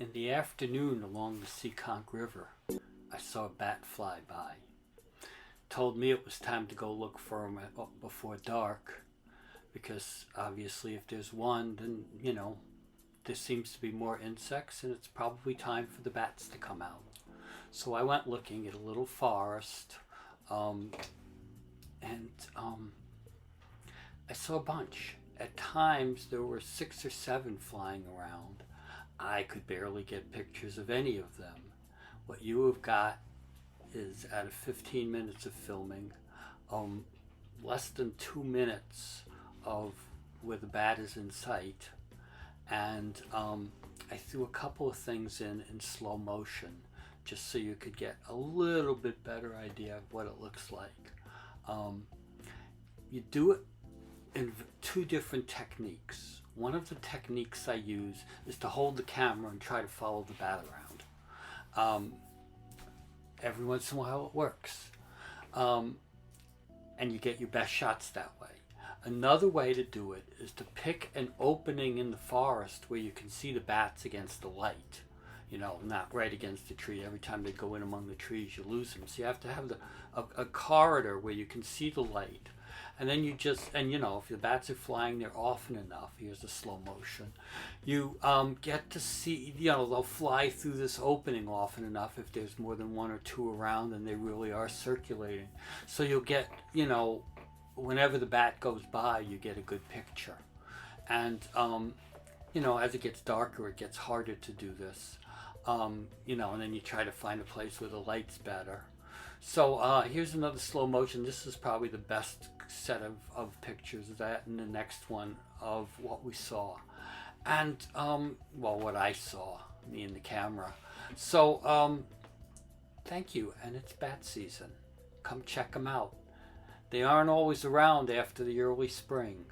In the afternoon along the Seekonk River, I saw a bat fly by. Told me it was time to go look for him before dark because obviously if there's one, then, there seems to be more insects and it's probably time for the bats to come out. So I went looking at a little forest um, and I saw a bunch. At times there were 6 or 7 flying around. I could barely get pictures of any of them. What you have got is out of 15 minutes of filming, um, less than 2 minutes of where the bat is in sight, and I threw a couple of things in slow motion just so you could get a little bit better idea of what it looks like. Um, you do it in 2 different techniques. One of the techniques I use is to hold the camera and try to follow the bat around. Um, every once in a while it works. And you get your best shots that way. Another way to do it is to pick an opening in the forest where you can see the bats against the light. Not right against the tree. Every time they go in among the trees, you lose them. So you have to have a corridor where you can see the light. And then if the bats are flying there often enough, here's the slow motion, you get to see, they'll fly through this opening often enough if there's more than 1 or 2 around and they really are circulating. So you'll get, whenever the bat goes by, you get a good picture. And, as it gets darker, it gets harder to do this. And then you try to find a place where the light's better. So here's another slow motion. This is probably the best set of pictures of that, and the next one of what we saw. And, what I saw, me and the camera. So, thank you, and it's bat season. Come check them out. They aren't always around after the early spring.